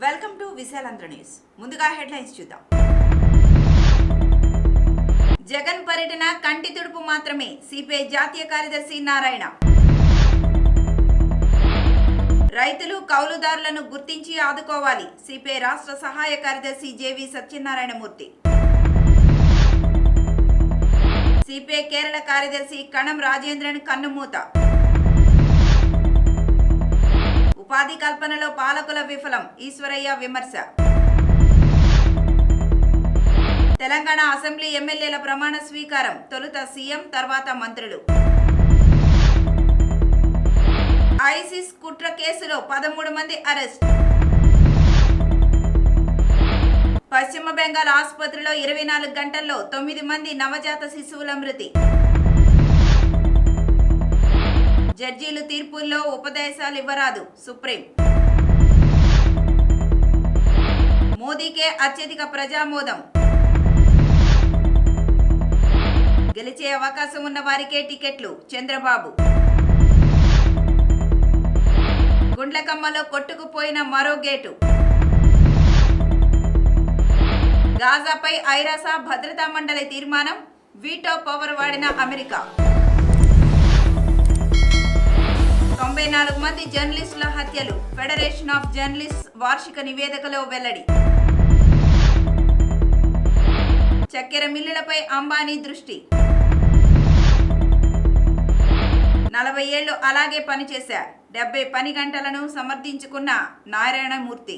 Welcome to Visalaandhra news. ముందుగా headlines చూద్దాం. జగన్ పర్యటన కంటి తుడుపు మాత్రమే, సిపిఐ జాతీయ కార్యదర్శి నారాయణ. రైతులు కౌలుదారులను గుర్తించి ఆదుకోవాలి, సిపిఐ రాష్ట్ర సహాయ కార్యదర్శి జేవి సత్యనారాయణమూర్తి. సిపిఐ కేరళ కార్యదర్శి కణం రాజేంద్రన్ కన్నుమూత. ఉపాధి కల్పనలో పాలకుల విఫలం, ఈశ్వరయ్య విమర్శ. తెలంగాణ అసెంబ్లీ ఎమ్మెల్యేల ప్రమాణ స్వీకారం, తొలుత సీఎం తర్వాత మంత్రులు. ఐసిస్ కుట్ర కేసులో 13 మంది అరెస్ట్. పశ్చిమ బెంగాల్ ఆసుపత్రిలో 24 గంటల్లో 9 మంది నవజాత శిశువుల మృతి. జడ్జీలు తీర్పుల్లో ఉపదేశాలు ఇవ్వరాదు, సుప్రీం. మోదీకే అత్యధిక ప్రజామోదం, గెలిచే అవకాశం ఉన్న వారికే టికెట్లు, చంద్రబాబు. గుండ్లకమ్మలో కొట్టుకుపోయిన మరో గేటు. గాజాపై ఐరాస భద్రతా మండలి తీర్మానం, వీటో పవర్ వాడిన అమెరికా. 94 మంది జర్నలిస్టుల హత్యలు, ఫెడరేషన్ ఆఫ్ జర్నలిస్ట్స్ వార్షిక నివేదికలో వెల్లడి. చక్కెర మిల్లులపై అంబానీ దృష్టి. 40 ఏళ్లు అలాగే పనిచేశారు, 70 పని గంటలను సమర్థించుకున్న నారాయణమూర్తి.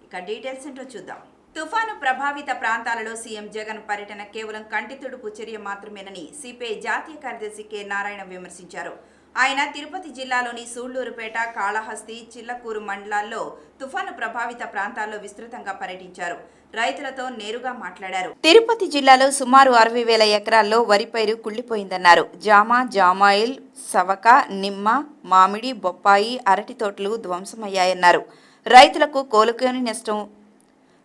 ఇక డీటెయిల్స్ ఏంటో చూద్దాం. తుఫాను ప్రభావిత ప్రాంతాలలో సీఎం జగన్ పర్యటన కేవలం కంటి తుడుపు చర్య మాత్రమేనని సిపిఐ జాతీయ కార్యదర్శి కె నారాయణ విమర్శించారు. ఆయన తిరుపతి జిల్లాలోని సూళ్లూరుపేట, కాళహస్తి, చిల్లకూరు మండలాల్లో తుఫాను ప్రభావిత ప్రాంతాల్లో విస్తృతంగా పర్యటించారు. రైతులతో నేరుగా మాట్లాడారు. తిరుపతి జిల్లాలో సుమారు 60,000 ఎకరాల్లో వరి పైరు కుళ్లిపోయిందన్నారు. జామ, జామాయిల్, సవక, నిమ్మ, మామిడి, బొప్పాయి, అరటి తోటలు ధ్వంసమయ్యాయన్నారు.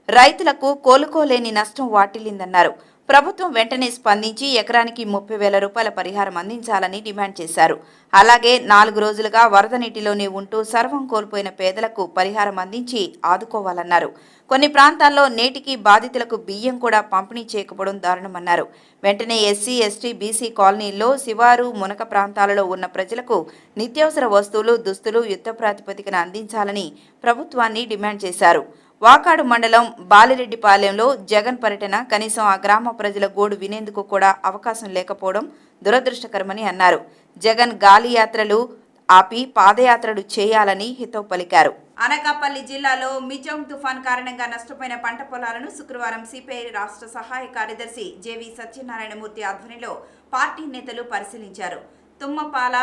రైతులకు కోలుకోలేని నష్టం వాటిల్లిందన్నారు. ప్రభుత్వం వెంటనే స్పందించి ఎకరానికి 30,000 రూపాయల పరిహారం అందించాలని డిమాండ్ చేశారు. అలాగే 4 రోజులుగా వరద నీటిలోనే ఉంటూ సర్వం కోల్పోయిన పేదలకు పరిహారం అందించి ఆదుకోవాలన్నారు. కొన్ని ప్రాంతాల్లో నేటికి బాధితులకు బియ్యం కూడా పంపిణీ చేయకపోవడం దారుణమన్నారు. వెంటనే ఎస్సీ, ఎస్టీ, బీసీ కాలనీల్లో, శివారు, మునక ప్రాంతాలలో ఉన్న ప్రజలకు నిత్యావసర వస్తువులు, దుస్తులు యుద్ధ ప్రాతిపదికన అందించాలని ప్రభుత్వాన్ని డిమాండ్ చేశారు. వాకాడు మండలం బాలిరెడ్డిపాలెంలో జగన్ పర్యటన కనీసం ఆ గ్రామ ప్రజల గోడు వినేందుకు కూడా అవకాశం లేకపోవడం దురదృష్టకరమని అన్నారు. జగన్ గాలి యాత్రలు ఆపి పాదయాత్రలు చేయాలని హితవు పలికారు. అనకాపల్లి జిల్లాలో మిజోంగ్ తుఫాన్ కారణంగా నష్టపోయిన పంట పొలాలను శుక్రవారం సిపిఐ రాష్ట్ర సహాయ కార్యదర్శి జేవి సత్యనారాయణమూర్తి ఆధ్వర్యంలో పార్టీ నేతలు పరిశీలించారు. తుమ్మపాల,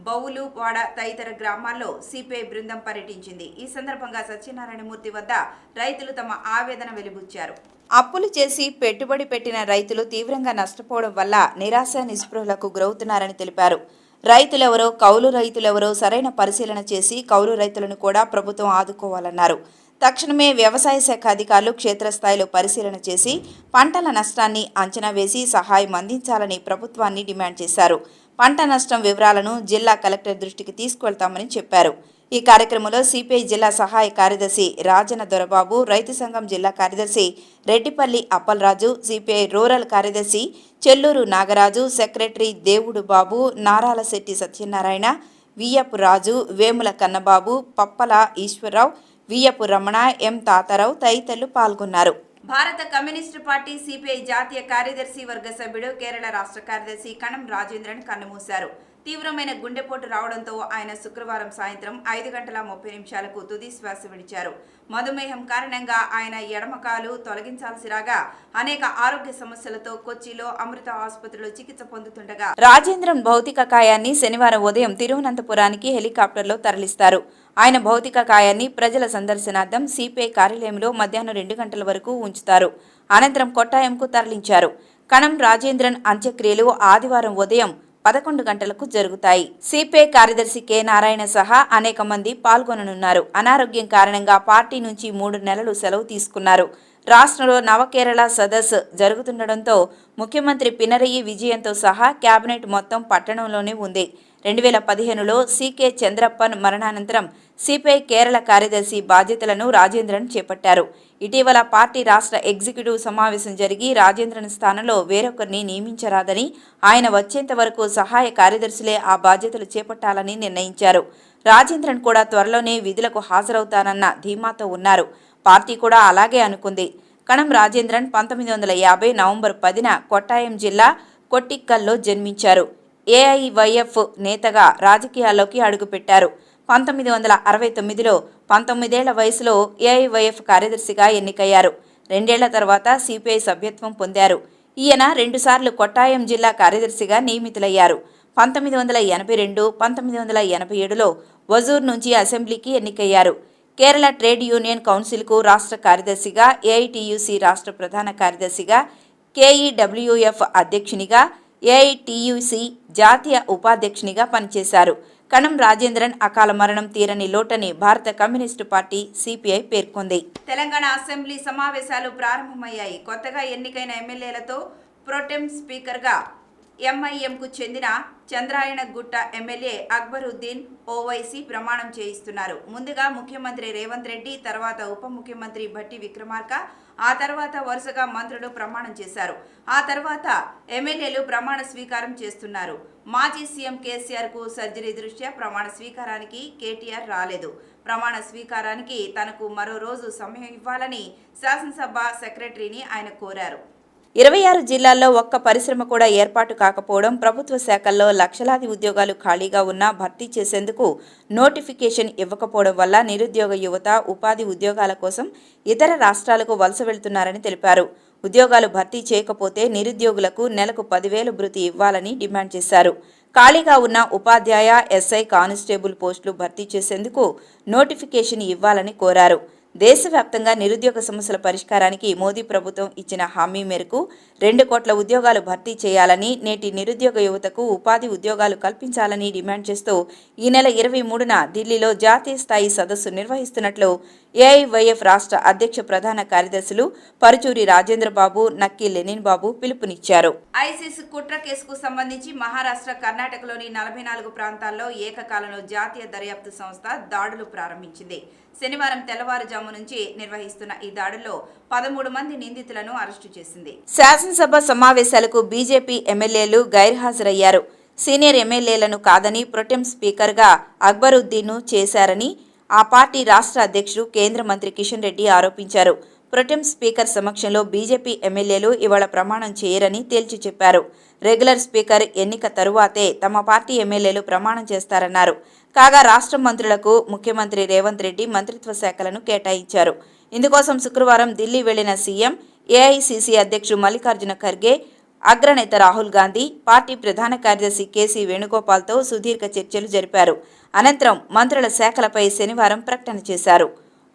బౌలువాడ తదితర గ్రామాల్లో సిపిఐ బృందం పర్యటించింది. ఈ సందర్భంగా సత్యనారాయణమూర్తి వద్ద రైతులు తమ ఆవేదన వెలిబుచ్చారు. అప్పులు చేసి పెట్టుబడి పెట్టిన రైతులు తీవ్రంగా నష్టపోవడం వల్ల నిరాశ నిస్పృహలకు గురవుతున్నారని తెలిపారు. రైతులెవరో, కౌలు రైతులెవరో సరైన పరిశీలన చేసి కౌలు రైతులను కూడా ప్రభుత్వం ఆదుకోవాలన్నారు. తక్షణమే వ్యవసాయ శాఖ అధికారులు క్షేత్రస్థాయిలో పరిశీలన చేసి పంటల నష్టాన్ని అంచనా వేసి సహాయం అందించాలని ప్రభుత్వాన్ని డిమాండ్ చేశారు. పంట నష్టం వివరాలను జిల్లా కలెక్టర్ దృష్టికి తీసుకువెళ్తామని చెప్పారు. ఈ కార్యక్రమంలో సిపిఐ జిల్లా సహాయ కార్యదర్శి రాజన దొరబాబు, రైతు సంఘం జిల్లా కార్యదర్శి రెడ్డిపల్లి అప్పలరాజు, సిపిఐ రూరల్ కార్యదర్శి చెల్లూరు నాగరాజు, సెక్రటరీ దేవుడు బాబు, నారాలశెట్టి సత్యనారాయణ, వియ్యపు రాజు, వేముల కన్నబాబు, పప్పల ఈశ్వరరావు, వియ్యపు రమణ, ఎం తాతారావు తదితరులు పాల్గొన్నారు. భారత కమ్యూనిస్టు పార్టీ సిపిఐ జాతీయ కార్యదర్శి వర్గ సభ్యుడు, కేరళ రాష్ట్ర కార్యదర్శి కణం రాజేంద్రన్ కన్నుమూశారు. తీవ్రమైన గుండెపోటు రావడంతో ఆయన శుక్రవారం సాయంత్రం 5:30 తుది శ్వాస విడిచారు. మధుమేహం కారణంగా ఆయన ఎడమకాలు తొలగించాల్సి రాగా అనేక ఆరోగ్య సమస్యలతో కొచ్చిలో అమృత ఆసుపత్రిలో చికిత్స పొందుతుండగా రాజేంద్రన్ భౌతిక కాయాన్ని శనివారం ఉదయం తిరువనంతపురానికి హెలికాప్టర్లో తరలిస్తారు. ఆయన భౌతిక కాయాన్ని ప్రజల సందర్శనార్థం సిపిఐ కార్యాలయంలో మధ్యాహ్నం 2 గంటల వరకు ఉంచుతారు. అనంతరం కొట్టాయంకు తరలించారు. కణం రాజేంద్రన్ అంత్యక్రియలు ఆదివారం ఉదయం 11 గంటలకు జరుగుతాయి. సిపిఐ కార్యదర్శి కె నారాయణ సహా అనేక మంది పాల్గొననున్నారు. అనారోగ్యం కారణంగా పార్టీ నుంచి 3 నెలలు సెలవు తీసుకున్నారు. రాష్ట్రంలో నవకేరళ సదస్సు జరుగుతుండటంతో ముఖ్యమంత్రి పినరయి విజయన్తో సహా కేబినెట్ మొత్తం పట్టణంలోనే ఉంది. 2015లో సికే చంద్రప్పన్ మరణానంతరం సిపిఐ కేరళ కార్యదర్శి బాధ్యతలను రాజేంద్రన్ చేపట్టారు. ఇటీవల పార్టీ రాష్ట్ర ఎగ్జిక్యూటివ్ సమావేశం జరిగి రాజేంద్రన్ స్థానంలో వేరొకరిని నియమించరాదని, ఆయన వచ్చేంత వరకు సహాయ కార్యదర్శులే ఆ బాధ్యతలు చేపట్టాలని నిర్ణయించారు. రాజేంద్రన్ కూడా త్వరలోనే విధులకు హాజరవుతానన్న ధీమాతో ఉన్నారు. పార్టీ కూడా అలాగే అనుకుంది. కణం రాజేంద్రన్ 1950 నవంబర్ 10న కొట్టాయం జిల్లా కొట్టిక్కల్లో జన్మించారు. ఏఐవైఎఫ్ నేతగా రాజకీయాల్లోకి అడుగుపెట్టారు. 1969లో 19 ఏళ్ల వయసులో ఏఐవైఎఫ్ కార్యదర్శిగా ఎన్నికయ్యారు. 2 ఏళ్ల తర్వాత సిపిఐ సభ్యత్వం పొందారు. ఈయన 2 సార్లు కొట్టాయం జిల్లా కార్యదర్శిగా నియమితులయ్యారు. 1982, 1987లో వజూర్ నుంచి అసెంబ్లీకి ఎన్నికయ్యారు. కేరళ ట్రేడ్ యూనియన్ కౌన్సిల్కు రాష్ట్ర కార్యదర్శిగా, ఏఐటియుసి రాష్ట్ర ప్రధాన కార్యదర్శిగా, కేఈడబ్ల్యూఎఫ్ అధ్యక్షునిగా, ఏఐటియుసి జాతీయ ఉపాధ్యక్షునిగా పనిచేశారు. కణం రాజేంద్రన్ అకాల మరణం తీరని లోటని భారత కమ్యూనిస్టు పార్టీ సిపిఐ పేర్కొంది. తెలంగాణ అసెంబ్లీ సమావేశాలు ప్రారంభమయ్యాయి. కొత్తగా ఎన్నికైన ఎమ్మెల్యేలతో ప్రొటెం స్పీకర్గా ఎంఐఎంకు చెందిన చంద్రాయణగుట్ట ఎమ్మెల్యే అక్బరుద్దీన్ ఓవైసీ ప్రమాణం చేయిస్తున్నారు. ముందుగా ముఖ్యమంత్రి రేవంత్ రెడ్డి, తర్వాత ఉప ముఖ్యమంత్రి భట్టి విక్రమార్క, ఆ తర్వాత వరుసగా మంత్రులు ప్రమాణం చేశారు. ఆ తర్వాత ఎమ్మెల్యేలు ప్రమాణ స్వీకారం చేస్తున్నారు. మాజీ సీఎం కేసీఆర్కు సర్జరీ దృష్ట్యా ప్రమాణ స్వీకారానికి కేటీఆర్ రాలేదు. ప్రమాణ స్వీకారానికి తనకు మరో రోజు సమయం ఇవ్వాలని శాసనసభ సెక్రటరీని ఆయన కోరారు. 26 జిల్లాల్లో ఒక్క పరిశ్రమ కూడా ఏర్పాటు కాకపోవడం, ప్రభుత్వ శాఖల్లో లక్షలాది ఉద్యోగాలు ఖాళీగా ఉన్నా భర్తీ చేసేందుకు నోటిఫికేషన్ ఇవ్వకపోవడం వల్ల నిరుద్యోగ యువత ఉపాధి ఉద్యోగాల కోసం ఇతర రాష్ట్రాలకు వలస వెళ్తున్నారని తెలిపారు. ఉద్యోగాలు భర్తీ చేయకపోతే నిరుద్యోగులకు నెలకు 10,000 భృతి ఇవ్వాలని డిమాండ్ చేశారు. ఖాళీగా ఉన్న ఉపాధ్యాయ, ఎస్ఐ, కానిస్టేబుల్ పోస్టులు భర్తీ చేసేందుకు నోటిఫికేషన్ ఇవ్వాలని కోరారు. దేశవ్యాప్తంగా నిరుద్యోగ సమస్యల పరిష్కారానికి మోదీ ప్రభుత్వం ఇచ్చిన హామీ మేరకు 2 కోట్ల ఉద్యోగాలు భర్తీ చేయాలని, నేటి నిరుద్యోగ యువతకు ఉపాధి ఉద్యోగాలు కల్పించాలని డిమాండ్ చేస్తూ ఈ నెల 23న ఢిల్లీలో జాతీయ స్థాయి సదస్సు నిర్వహిస్తున్నట్లు ఏఐవైఎఫ్ రాష్ట్ర అధ్యక్ష ప్రధాన కార్యదర్శులు పరుచూరి రాజేంద్రబాబు, నక్కి లెనిన్ బాబు పిలుపునిచ్చారు. ఐసిస్ కుట్ర కేసుకు సంబంధించి మహారాష్ట్ర, కర్ణాటకలోని 44 ప్రాంతాల్లో ఏకకాలంలో జాతీయ దర్యాప్తు సంస్థ దాడులు ప్రారంభించింది. శనివారం తెల్లవారుజాము నుంచి నిర్వహిస్తున్న ఈ దాడుల్లో 13 మంది నిందితులను అరెస్టు చేసింది. శాసనసభ సమావేశాలకు బీజేపీ ఎమ్మెల్యేలు గైర్హాజరయ్యారు. సీనియర్ ఎమ్మెల్యేలను కాదని ప్రొటెం స్పీకర్గా అక్బరుద్దీన్ను చేశారని ఆ పార్టీ రాష్ట్ర అధ్యక్షుడు కేంద్ర మంత్రి కిషన్ రెడ్డి ఆరోపించారు. ప్రొటెం స్పీకర్ సమక్షంలో బీజేపీ ఎమ్మెల్యేలు ఇవాళ ప్రమాణం చేయరని తేల్చి చెప్పారు. రెగ్యులర్ స్పీకర్ ఎన్నిక తరువాతే తమ పార్టీ ఎమ్మెల్యేలు ప్రమాణం చేస్తారన్నారు. కాగా రాష్ట్ర మంత్రులకు ముఖ్యమంత్రి రేవంత్ రెడ్డి మంత్రిత్వ శాఖలను కేటాయించారు. ఇందుకోసం శుక్రవారం ఢిల్లీ వెళ్లిన సీఎం, ఏఐసీసీ అధ్యక్షుడు మల్లికార్జున ఖర్గే, అగ్రనేత రాహుల్ గాంధీ, పార్టీ ప్రధాన కార్యదర్శి కేసీ వేణుగోపాల్తో సుదీర్ఘ చర్చలు జరిపారు. అనంతరం మంత్రుల శాఖలపై శనివారం ప్రకటన చేశారు.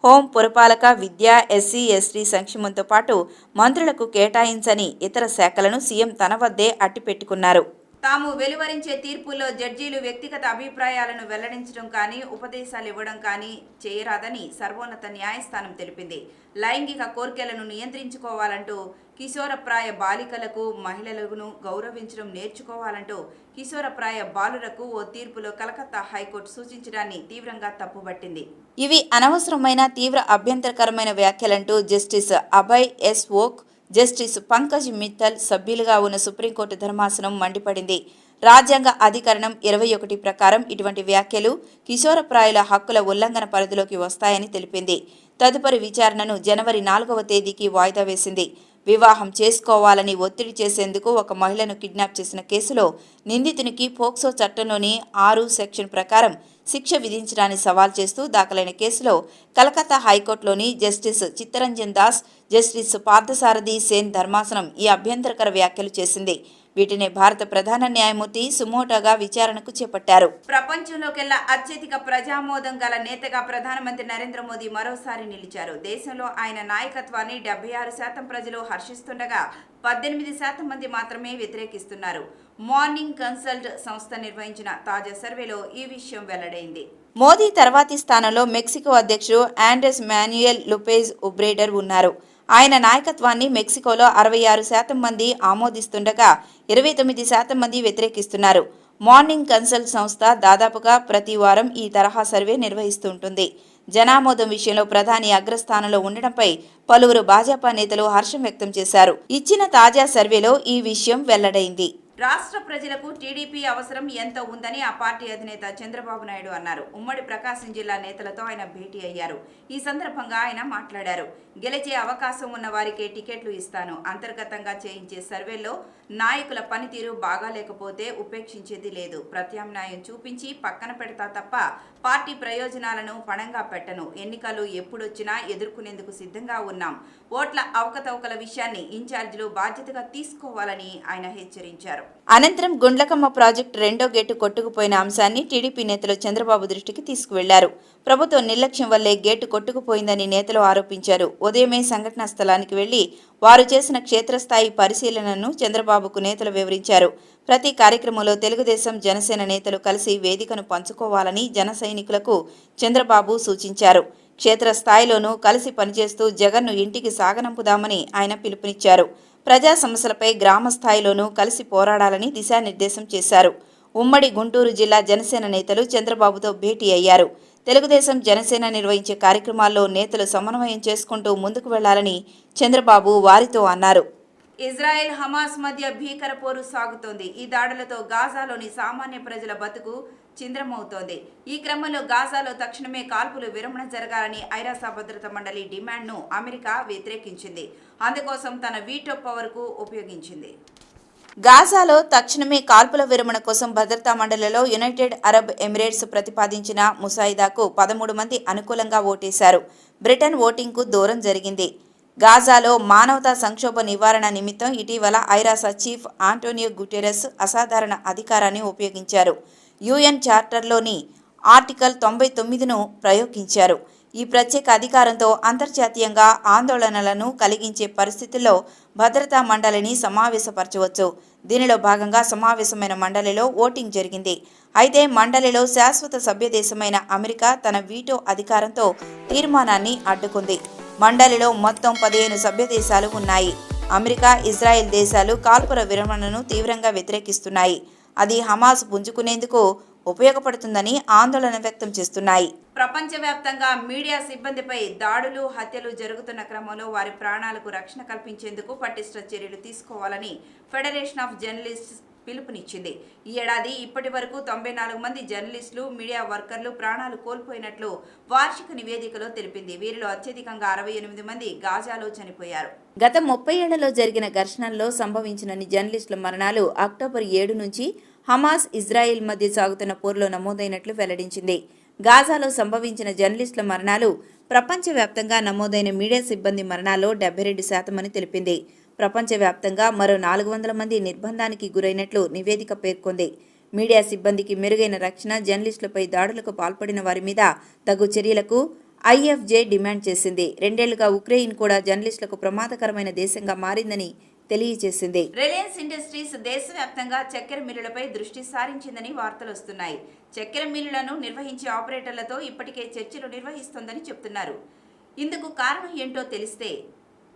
హోం, పురపాలక, విద్య, ఎస్సీ, ఎస్టీ సంక్షేమంతో పాటు మంత్రులకు కేటాయించని ఇతర శాఖలను సీఎం తన వద్దే అట్టిపెట్టుకున్నారు. తాము వెలువరించే తీర్పుల్లో జడ్జీలు వ్యక్తిగత అభిప్రాయాలను వెల్లడించడం కానీ, ఉపదేశాలు ఇవ్వడం కానీ చేయరాదని సర్వోన్నత న్యాయస్థానం తెలిపింది. లైంగిక కోర్కెలను నియంత్రించుకోవాలంటూ, కిశోరప్రాయ బాలికలకు, మహిళలను గౌరవించడం నేర్చుకోవాలంటూ కిశోరప్రాయ బాలురకు ఓ తీర్పులో కలకత్తా హైకోర్టు సూచించడాన్ని తీవ్రంగా తప్పుబట్టింది. ఇవి అనవసరమైన, తీవ్ర అభ్యంతరకరమైన వ్యాఖ్యలంటూ జస్టిస్ అభయ్ ఎస్ ఓక్, జస్టిస్ పంకజ్ మిత్తల్ సభ్యులుగా ఉన్న సుప్రీంకోర్టు ధర్మాసనం మండిపడింది. రాజ్యాంగ అధికరణం 21 ప్రకారం ఇటువంటి వ్యాఖ్యలు కిశోరప్రాయుల హక్కుల ఉల్లంఘన పరిధిలోకి వస్తాయని తెలిపింది. తదుపరి విచారణను జనవరి 4వ తేదీకి వాయిదా వేసింది. వివాహం చేసుకోవాలని ఒత్తిడి చేసేందుకు ఒక మహిళను కిడ్నాప్ చేసిన కేసులో నిందితునికి పోక్సో చట్టంలోని 6 సెక్షన్ ప్రకారం శిక్ష విధించడాన్ని సవాల్ చేస్తూ దాఖలైన కేసులో కలకత్తా హైకోర్టులోని జస్టిస్ చిత్తరంజన్ దాస్, జస్టిస్ పార్థసారథి సేన్ ధర్మాసనం ఈ అభ్యంతరకర వ్యాఖ్యలు చేసింది. వీటిని భారత ప్రధాన న్యాయమూర్తి సుమోటోగా విచారణకు చేపట్టారు. ప్రపంచంలోకెల్లా అత్యధిక ప్రజామోదం గల నేతగా ప్రధానమంత్రి నరేంద్ర మోదీ మరోసారి నిలిచారు. దేశంలో ఆయన నాయకత్వాన్ని 76% ప్రజలు హర్షిస్తుండగా 18% మంది మాత్రమే వ్యతిరేకిస్తున్నారు. మార్నింగ్ కన్సల్ట్ సంస్థ నిర్వహించిన తాజా సర్వేలో ఈ విషయం వెల్లడైంది. మోదీ తర్వాతి స్థానంలో మెక్సికో అధ్యక్షుడు ఆండ్రెస్ మాన్యుయల్ లోపెజ్ ఒబ్రేడర్ ఉన్నారు. ఆయన నాయకత్వాన్ని మెక్సికోలో 66% మంది ఆమోదిస్తుండగా 29% మంది వ్యతిరేకిస్తున్నారు. మార్నింగ్ కన్సల్ట్ సంస్థ దాదాపుగా ప్రతి వారం ఈ తరహా సర్వే నిర్వహిస్తుంటుంది. జనామోదం విషయంలో ప్రధాని అగ్రస్థానంలో ఉండడంపై పలువురు భాజపా నేతలు హర్షం వ్యక్తం చేశారు. ఇచ్చిన తాజా సర్వేలో ఈ విషయం వెల్లడైంది. రాష్ట్ర ప్రజలకు టీడీపీ అవసరం ఎంత ఉందని ఆ పార్టీ అధినేత చంద్రబాబు నాయుడు అన్నారు. ఉమ్మడి ప్రకాశం జిల్లా నేతలతో ఆయన భేటీ అయ్యారు. ఈ సందర్భంగా ఆయన మాట్లాడారు. గెలిచే అవకాశం ఉన్న వారికే టికెట్లు ఇస్తాను. అంతర్గతంగా చేయించే సర్వేల్లో నాయకుల పనితీరు బాగా లేకపోతే ఉపేక్షించేది లేదు. ప్రత్యామ్నాయం చూపించి పక్కన పెడతా తప్ప పార్టీ ప్రయోజనాలను పణంగా పెట్టను. ఎన్నికలు ఎప్పుడొచ్చినా ఎదుర్కొనేందుకు సిద్ధంగా ఉన్నాం. ఓట్ల అవకతవకల విషయాన్ని ఇన్ఛార్జీలు బాధ్యతగా తీసుకోవాలని ఆయన హెచ్చరించారు. అనంతరం గుండ్లకమ్మ ప్రాజెక్టు రెండో గేటు కొట్టుకుపోయిన అంశాన్ని టీడీపీ నేతలు చంద్రబాబు దృష్టికి తీసుకువెళ్లారు. ప్రభుత్వం నిర్లక్ష్యం వల్లే గేటు కొట్టుకుపోయిందని నేతలు ఆరోపించారు. ఉదయమే సంఘటనా స్థలానికి వెళ్లి వారు చేసిన క్షేత్రస్థాయి పరిశీలనను చంద్రబాబుకు నేతలు వివరించారు. ప్రతి కార్యక్రమంలో తెలుగుదేశం, జనసేన నేతలు కలిసి వేదికను పంచుకోవాలని జన సైనికులకు చంద్రబాబు సూచించారు. క్షేత్రస్థాయిలోనూ కలిసి పనిచేస్తూ జగన్ను ఇంటికి సాగనంపుదామని ఆయన పిలుపునిచ్చారు. ప్రజా సమస్యలపై గ్రామ స్థాయిలోనూ కలిసి పోరాడాలని దిశానిర్దేశం చేశారు. ఉమ్మడి గుంటూరు జిల్లా జనసేన నేతలు చంద్రబాబుతో భేటీ అయ్యారు. తెలుగుదేశం, జనసేన నిర్వహించే కార్యక్రమాల్లో నేతలు సమన్వయం చేసుకుంటూ ముందుకు వెళ్లాలని చంద్రబాబు వారితో అన్నారు. ఇజ్రాయెల్, హమాస్ మధ్య భీకర పోరు సాగుతోంది. ఈ దాడులతో గాజాలోని సామాన్య ప్రజల బతుకు చింద్రమవుతోంది. ఈ క్రమంలో గాజాలో తక్షణమే కాల్పులు విరమణ జరగాలని ఐరాస భద్రతా మండలి డిమాండ్ను అమెరికా వ్యతిరేకించింది. అందుకోసం తన వీటో పవర్కు ఉపయోగించింది. గాజాలో తక్షణమే కాల్పుల విరమణ కోసం భద్రతా మండలిలో యునైటెడ్ అరబ్ ఎమిరేట్స్ ప్రతిపాదించిన ముసాయిదాకు 13 మంది అనుకూలంగా ఓటేశారు. బ్రిటన్ ఓటింగ్కు దూరం జరిగింది. గాజాలో మానవతా సంక్షోభ నివారణ నిమిత్తం ఇటీవల ఐరాస చీఫ్ ఆంటోనియో గుటెరస్ అసాధారణ అధికారాన్ని ఉపయోగించారు. యుఎన్ చార్టర్లోని ఆర్టికల్ 99ను ప్రయోగించారు. ఈ ప్రత్యేక అధికారంతో అంతర్జాతీయంగా ఆందోళనలను కలిగించే పరిస్థితుల్లో భద్రతా మండలిని సమావేశపరచవచ్చు. దీనిలో భాగంగా సమావేశమైన మండలిలో ఓటింగ్ జరిగింది. అయితే మండలిలో శాశ్వత సభ్యదేశమైన అమెరికా తన వీటో అధికారంతో తీర్మానాన్ని అడ్డుకుంది. మండలిలో మొత్తం 15 సభ్యదేశాలు ఉన్నాయి. అమెరికా, ఇజ్రాయెల్ దేశాలు కాల్పుల విరమణను తీవ్రంగా వ్యతిరేకిస్తున్నాయి. అది హమాస్ పుంజుకునేందుకు ఉపయోగపడుతుందని ఆందోళన వ్యక్తం చేస్తున్నాయి. ప్రపంచవ్యాప్తంగా మీడియా సిబ్బందిపై దాడులు, హత్యలు జరుగుతున్న క్రమంలో వారి ప్రాణాలకు రక్షణ కల్పించేందుకు పటిష్ట చర్యలు తీసుకోవాలని ఫెడరేషన్ ఆఫ్ జర్నలిస్ట్స్ పిలుపునిచ్చింది. ఈ ఏడాది ఇప్పటి వరకు 94 మంది జర్నలిస్టులు, మీడియా వర్కర్లు ప్రాణాలు కోల్పోయినట్లు వార్షిక నివేదికలో తెలిపింది. వీరిలో అత్యధికంగా 68 మంది గాజాలో చనిపోయారు. గత 30 ఏళ్లలో జరిగిన ఘర్షణల్లో సంభవించిన జర్నలిస్టుల మరణాలు అక్టోబర్ 7 నుంచి హమాస్, ఇజ్రాయిల్ మధ్య సాగుతున్న పోరులో నమోదైనట్లు వెల్లడించింది. గాజాలో సంభవించిన జర్నలిస్టుల మరణాలు ప్రపంచవ్యాప్తంగా నమోదైన మీడియా సిబ్బంది మరణాల్లో 72% అని తెలిపింది. ప్రపంచవ్యాప్తంగా మరో 400 మంది నిర్బంధానికి గురైనట్లు నివేదిక పేర్కొంది. మీడియా సిబ్బందికి మెరుగైన రక్షణ, జర్నలిస్టులపై దాడులకు పాల్పడిన వారి మీద తగు చర్యలకు ఐఎఫ్జే డిమాండ్ చేసింది. 2 ఏళ్లుగా ఉక్రెయిన్ కూడా జర్నలిస్టులకు ప్రమాదకరమైన దేశంగా మారిందని తెలియజేసింది. రిలయన్స్ ఇండస్ట్రీస్ దేశవ్యాప్తంగా చక్కెర మిల్లులపై దృష్టి సారించిందని వార్తలు వస్తున్నాయి. చక్కెర మిల్లులను నిర్వహించే ఆపరేటర్లతో ఇప్పటికే చర్చలు నిర్వహిస్తోందని చెబుతున్నారు. ఇందుకు కారణం ఏంటో తెలిస్తే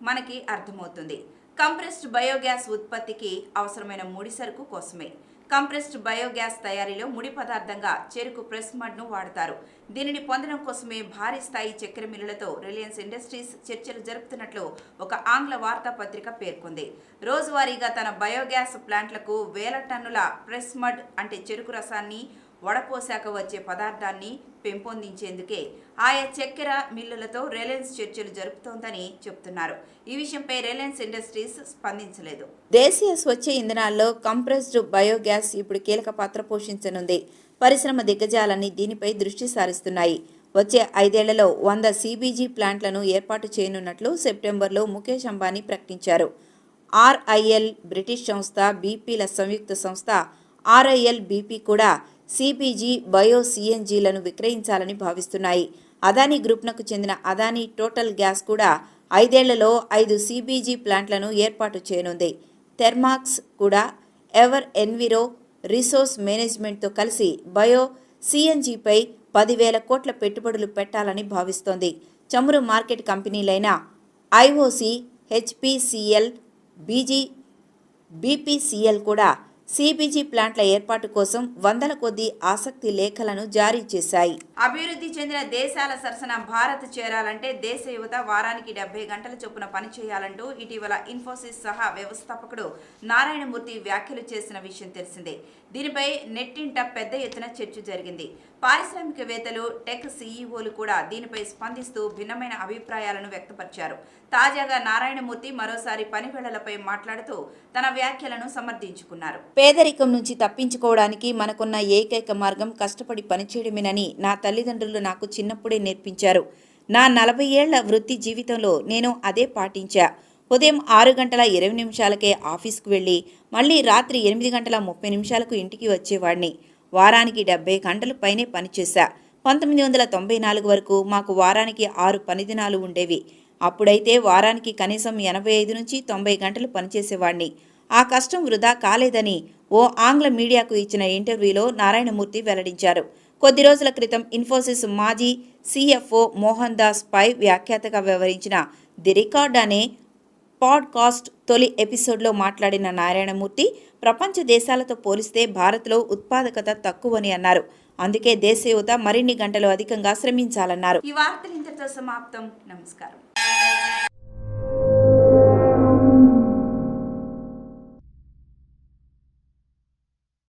మనకి అర్థమవుతుంది. కంప్రెస్డ్ బయోగ్యాస్ ఉత్పత్తికి అవసరమైన ముడి సరుకు కోసమే. కంప్రెస్డ్ బయోగ్యాస్ తయారీలో ముడి పదార్థంగా చెరుకు ప్రెస్ మడ్ను వాడతారు. దీనిని పొందడం కోసమే భారీ స్థాయి చక్కెర మిల్లులతో రిలయన్స్ ఇండస్ట్రీస్ చర్చలు జరుపుతున్నట్లు ఒక ఆంగ్ల వార్తాపత్రిక పేర్కొంది. రోజువారీగా తన బయోగ్యాస్ ప్లాంట్లకు 1000 టన్నుల ప్రెస్ మడ్ అంటే చెరుకు రసాన్ని వడపోశాక వచ్చే పదార్థాన్ని పెంపొందించేందుకే ఆయా చక్కెర మిల్లులతో రిలయన్స్ చర్చలు జరుపుతోందని చెబుతున్నారు. ఈ విషయంపై రిలయన్స్ ఇండస్ట్రీస్ స్పందించలేదు. దేశీయ స్వచ్ఛ ఇంధనాల్లో కంప్రెస్డ్ బయోగ్యాస్ ఇప్పుడు కీలక పాత్ర పోషించనుంది. పరిశ్రమ దిగ్గజాలన్నీ దీనిపై దృష్టి సారిస్తున్నాయి. వచ్చే 5 ఏళ్లలో 100 సిబీజీ ప్లాంట్లను ఏర్పాటు చేయనున్నట్లు సెప్టెంబర్లో ముఖేష్ అంబానీ ప్రకటించారు. ఆర్ఐఎల్, బ్రిటిష్ సంస్థ బీపీల సంయుక్త సంస్థ ఆర్ఐఎల్ బీపీ కూడా సిబీజీ, బయో సిఎన్జీలను విక్రయించాలని భావిస్తున్నాయి. అదానీ గ్రూప్నకు చెందిన అదానీ టోటల్ గ్యాస్ కూడా 5 ఏళ్లలో 5 సిబీజీ ప్లాంట్లను ఏర్పాటు చేయనుంది. థెర్మాక్స్ కూడా ఎవర్ ఎన్విరో రిసోర్స్ మేనేజ్మెంట్తో కలిసి బయో సిఎన్జీపై 10,000 కోట్ల పెట్టుబడులు పెట్టాలని భావిస్తోంది. చమురు మార్కెట్ కంపెనీలైన ఐఓసీ, హెచ్పిసిఎల్, బీపీసీఎల్ కూడా సిబిజీ ప్లాంట్ల ఏర్పాటు కోసం వందల కొద్దీ ఆసక్తి లేఖలను జారీ చేశాయి. అభివృద్ధి చెందిన దేశాల సరసన భారత్ చేరాలంటే దేశ యువత వారానికి 70 గంటల చొప్పున పనిచేయాలంటూ ఇటీవల ఇన్ఫోసిస్ సహా వ్యవస్థాపకుడు నారాయణమూర్తి వ్యాఖ్యలు చేసిన విషయం తెలిసిందే. దీనిపై నెట్టింట పెద్ద ఎత్తున చర్చ జరిగింది. పారిశ్రామికవేత్తలు, టెక్ సీఈఓలు కూడా దీనిపై స్పందిస్తూ భిన్నమైన అభిప్రాయాలను వ్యక్తపరిచారు. తాజాగా నారాయణమూర్తి మరోసారి పనివేళలపై మాట్లాడుతూ తన వ్యాఖ్యలను సమర్థించుకున్నారు. పేదరికం నుంచి తప్పించుకోవడానికి మనకున్న ఏకైక మార్గం కష్టపడి పనిచేయడమేనని నా తల్లిదండ్రులు నాకు చిన్నప్పుడే నేర్పించారు. నా 40 ఏళ్ల వృత్తి జీవితంలో నేను అదే పాటించా. ఉదయం 6:20 ఆఫీస్కు వెళ్ళి మళ్ళీ రాత్రి 8:30 ఇంటికి వచ్చేవాడిని. వారానికి 70 గంటలు పైనే పనిచేశా. 1994 వరకు మాకు వారానికి 6 పనిదినాలు ఉండేవి. అప్పుడైతే వారానికి కనీసం 85 నుంచి 90 గంటలు పనిచేసేవాడిని. ఆ కష్టం వృధా కాలేదని ఓ ఆంగ్ల మీడియాకు ఇచ్చిన ఇంటర్వ్యూలో నారాయణమూర్తి వెల్లడించారు. కొద్ది రోజుల క్రితం ఇన్ఫోసిస్ మాజీ సిఎఫ్ఓ మోహన్ దాస్ పై వ్యాఖ్యాతగా వ్యవహరించిన ది రికార్డ్ అనే పాడ్కాస్ట్ తొలి ఎపిసోడ్లో మాట్లాడిన నారాయణమూర్తి ప్రపంచ దేశాలతో పోలిస్తే భారత్లో ఉత్పాదకత తక్కువని అన్నారు. అందుకే దేశ యువత మరిన్ని గంటలు అధికంగా శ్రమించాలన్నారు. ఈ వార్తలు ఇంతటితో సమాప్తం. నమస్కారం.